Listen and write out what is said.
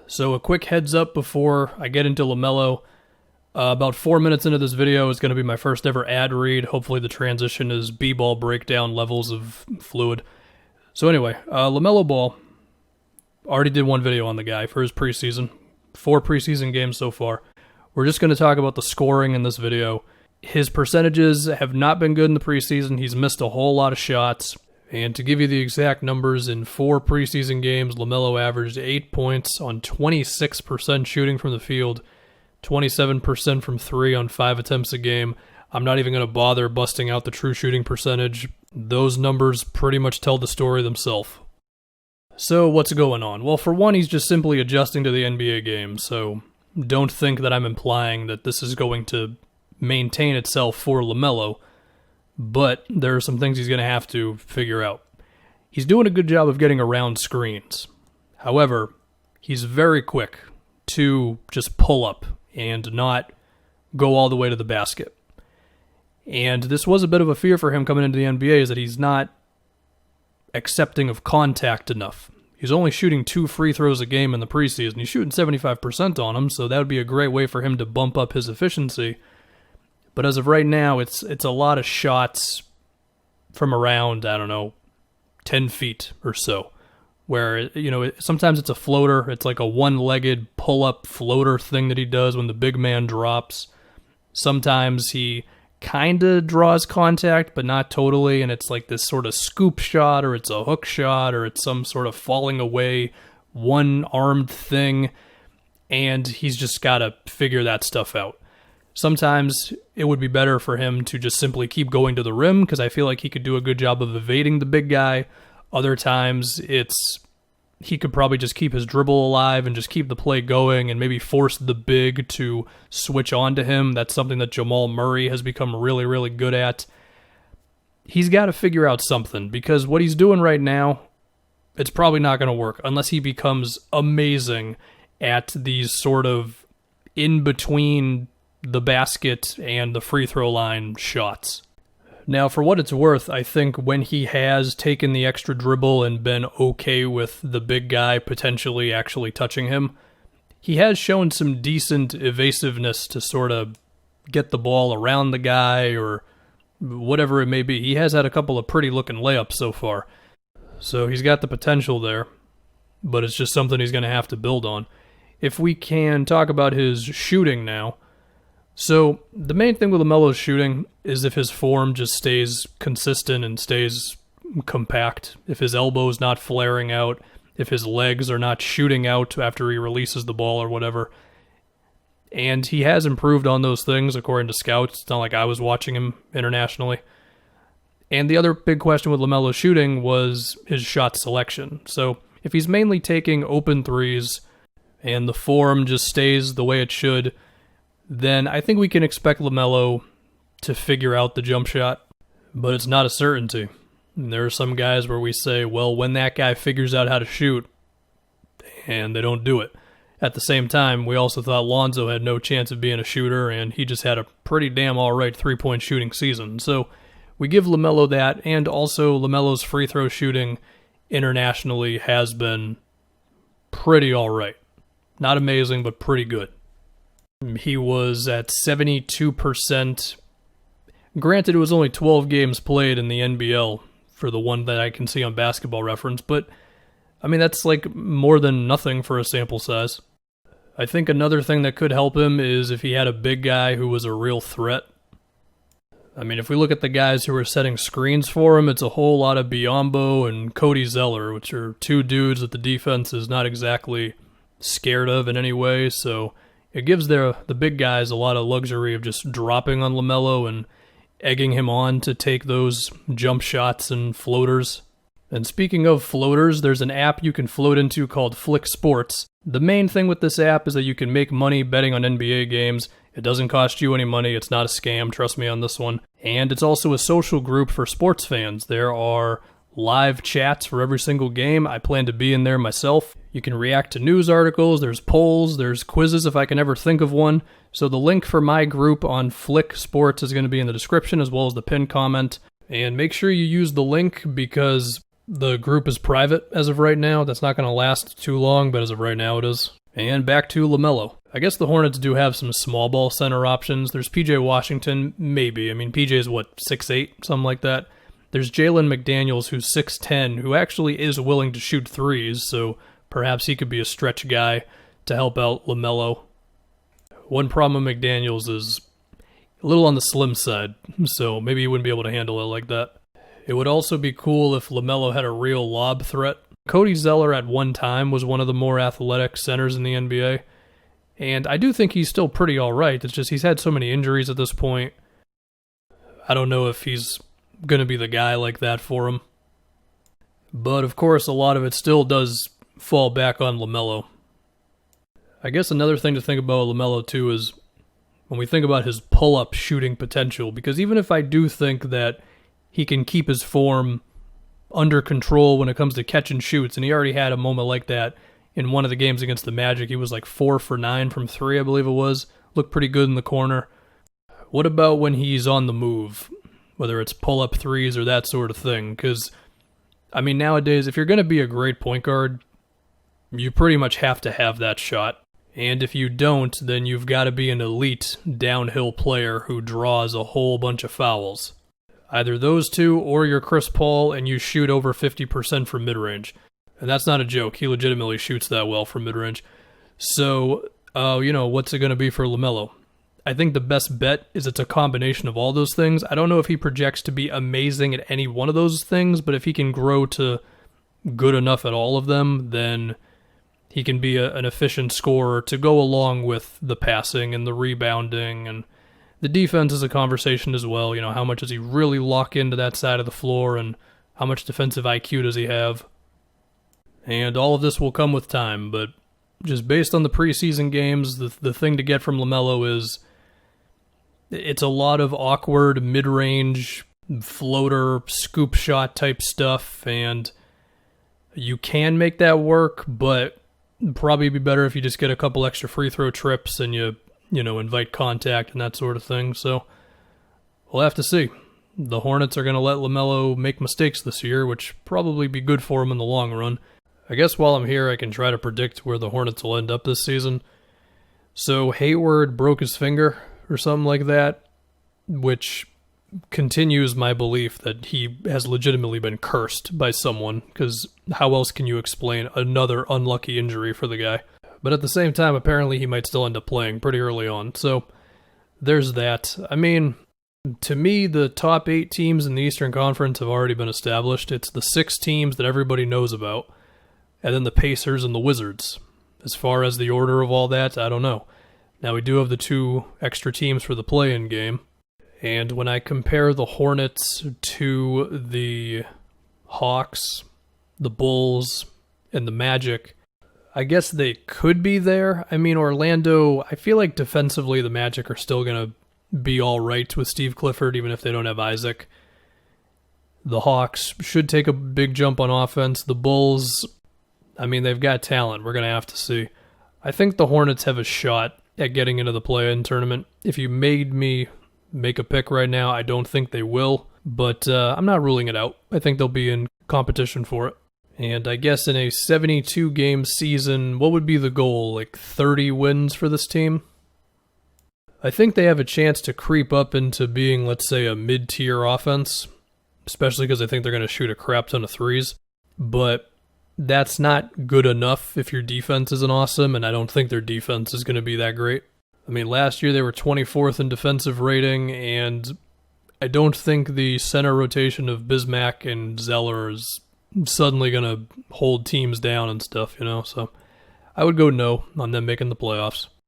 So a quick heads up before I get into Lamelo. About 4 minutes into this video is going to be my first ever ad read. Hopefully the transition is b-ball breakdown levels of fluid. So anyway, Lamelo Ball, already did one video on the guy for his preseason. 4 preseason games so far. We're just going to talk about the scoring in this video. His percentages have not been good in the preseason. He's missed a whole lot of shots. And to give you the exact numbers, in 4 preseason games, Lamelo averaged 8 points on 26% shooting from the field, 27% from 3 on 5 attempts a game. I'm not even going to bother busting out the true shooting percentage. Those numbers pretty much tell the story themselves. So what's going on? Well, for one, he's just simply adjusting to the NBA game, so don't think that I'm implying that this is going to maintain itself for Lamelo. But there are some things he's going to have to figure out. He's doing a good job of getting around screens. However, he's very quick to just pull up and not go all the way to the basket. And this was a bit of a fear for him coming into the NBA, is that he's not accepting of contact enough. He's only shooting 2 free throws a game in the preseason. He's shooting 75% on them, so that would be a great way for him to bump up his efficiency. But as of right now, it's a lot of shots from around, 10 feet or so. Where, sometimes it's a floater. It's like a one-legged pull-up floater thing that he does when the big man drops. Sometimes he kind of draws contact, but not totally. And it's like this sort of scoop shot, or it's a hook shot, or it's some sort of falling away, one-armed thing. And he's just got to figure that stuff out. Sometimes it would be better for him to just simply keep going to the rim, because I feel like he could do a good job of evading the big guy. Other times he could probably just keep his dribble alive and just keep the play going and maybe force the big to switch on to him. That's something that Jamal Murray has become really, really good at. He's got to figure out something, because what he's doing right now, it's probably not going to work unless he becomes amazing at these sort of in-between the basket and the free throw line shots. Now, for what it's worth, I think when he has taken the extra dribble and been okay with the big guy potentially actually touching him, he has shown some decent evasiveness to sort of get the ball around the guy or whatever it may be. He has had a couple of pretty looking layups so far. So he's got the potential there, but it's just something he's going to have to build on. If we can talk about his shooting now. So the main thing with Lamelo's shooting is if his form just stays consistent and stays compact, if his elbow's not flaring out, if his legs are not shooting out after he releases the ball or whatever. And he has improved on those things according to scouts. It's not like I was watching him internationally. And the other big question with Lamelo's shooting was his shot selection. So if he's mainly taking open threes and the form just stays the way it should, then I think we can expect Lamelo to figure out the jump shot, but it's not a certainty. And there are some guys where we say, well, when that guy figures out how to shoot, and they don't do it. At the same time, we also thought Lonzo had no chance of being a shooter, and he just had a pretty damn alright three-point shooting season. So we give Lamelo that, and also Lamelo's free throw shooting internationally has been pretty alright. Not amazing, but pretty good. He was at 72%. Granted, it was only 12 games played in the NBL for the one that I can see on Basketball Reference, but I mean, that's like more than nothing for a sample size. I think another thing that could help him is if he had a big guy who was a real threat. I mean, if we look at the guys who are setting screens for him, it's a whole lot of Biyombo and Cody Zeller, which are 2 dudes that the defense is not exactly scared of in any way, so it gives the big guys a lot of luxury of just dropping on Lamelo and egging him on to take those jump shots and floaters. And speaking of floaters, there's an app you can float into called Flick Sports. The main thing with this app is that you can make money betting on NBA games. It doesn't cost you any money. It's not a scam, trust me on this one. And it's also a social group for sports fans. There are live chats for every single game. I plan to be in there myself. You can react to news articles, there's polls, there's quizzes if I can ever think of one. So the link for my group on Flick Sports is going to be in the description as well as the pinned comment. And make sure you use the link because the group is private as of right now. That's not going to last too long, but as of right now it is. And back to Lamelo. I guess the Hornets do have some small ball center options. There's PJ Washington, maybe. I mean, PJ's what, 6'8", something like that. There's Jalen McDaniels, who's 6'10", who actually is willing to shoot threes, so perhaps he could be a stretch guy to help out LaMelo. One problem with McDaniels is a little on the slim side, so maybe he wouldn't be able to handle it like that. It would also be cool if LaMelo had a real lob threat. Cody Zeller at one time was one of the more athletic centers in the NBA, and I do think he's still pretty alright. It's just he's had so many injuries at this point. I don't know if he's going to be the guy like that for him. But of course, a lot of it still does fall back on LaMelo. I guess another thing to think about LaMelo too is when we think about his pull-up shooting potential, because even if I do think that he can keep his form under control when it comes to catch and shoots, and he already had a moment like that in one of the games against the Magic. He was like 4 for 9 from 3, I believe it was. Looked pretty good in the corner. What about when he's on the move? Whether it's pull-up threes or that sort of thing. Because, I mean, nowadays, if you're going to be a great point guard, you pretty much have to have that shot. And if you don't, then you've got to be an elite downhill player who draws a whole bunch of fouls. Either those two, or you're Chris Paul and you shoot over 50% from mid-range. And that's not a joke. He legitimately shoots that well from mid-range. So, what's it going to be for LaMelo? I think the best bet is it's a combination of all those things. I don't know if he projects to be amazing at any one of those things, but if he can grow to good enough at all of them, then he can be an efficient scorer to go along with the passing and the rebounding. And the defense is a conversation as well. You know, how much does he really lock into that side of the floor, and how much defensive IQ does he have? And all of this will come with time, but just based on the preseason games, the thing to get from LaMelo is it's a lot of awkward mid-range floater scoop shot type stuff, and you can make that work, but it'd probably be better if you just get a couple extra free throw trips and you invite contact and that sort of thing. So we'll have to see. The Hornets are going to let LaMelo make mistakes this year, which probably be good for him in the long run. I guess while I'm here, I can try to predict where the Hornets will end up this season. So Hayward broke his finger or something like that, which continues my belief that he has legitimately been cursed by someone, because how else can you explain another unlucky injury for the guy? But at the same time, apparently he might still end up playing pretty early on, so there's that. I mean, to me, the top 8 teams in the Eastern Conference have already been established. It's the 6 teams that everybody knows about, and then the Pacers and the Wizards. As far as the order of all that, I don't know. Now, we do have the 2 extra teams for the play-in game, and when I compare the Hornets to the Hawks, the Bulls, and the Magic, I guess they could be there. I mean, Orlando, I feel like defensively the Magic are still going to be all right with Steve Clifford, even if they don't have Isaac. The Hawks should take a big jump on offense. The Bulls, I mean, they've got talent. We're going to have to see. I think the Hornets have a shot at getting into the play-in tournament. If you made me make a pick right now, I don't think they will, but I'm not ruling it out. I think they'll be in competition for it. And I guess in a 72-game season, what would be the goal? Like 30 wins for this team? I think they have a chance to creep up into being, let's say, a mid-tier offense, especially because I think they're going to shoot a crap ton of threes. But that's not good enough if your defense isn't awesome, and I don't think their defense is going to be that great. I mean, last year they were 24th in defensive rating, and I don't think the center rotation of Bismack and Zeller is suddenly going to hold teams down and stuff, so I would go no on them making the playoffs.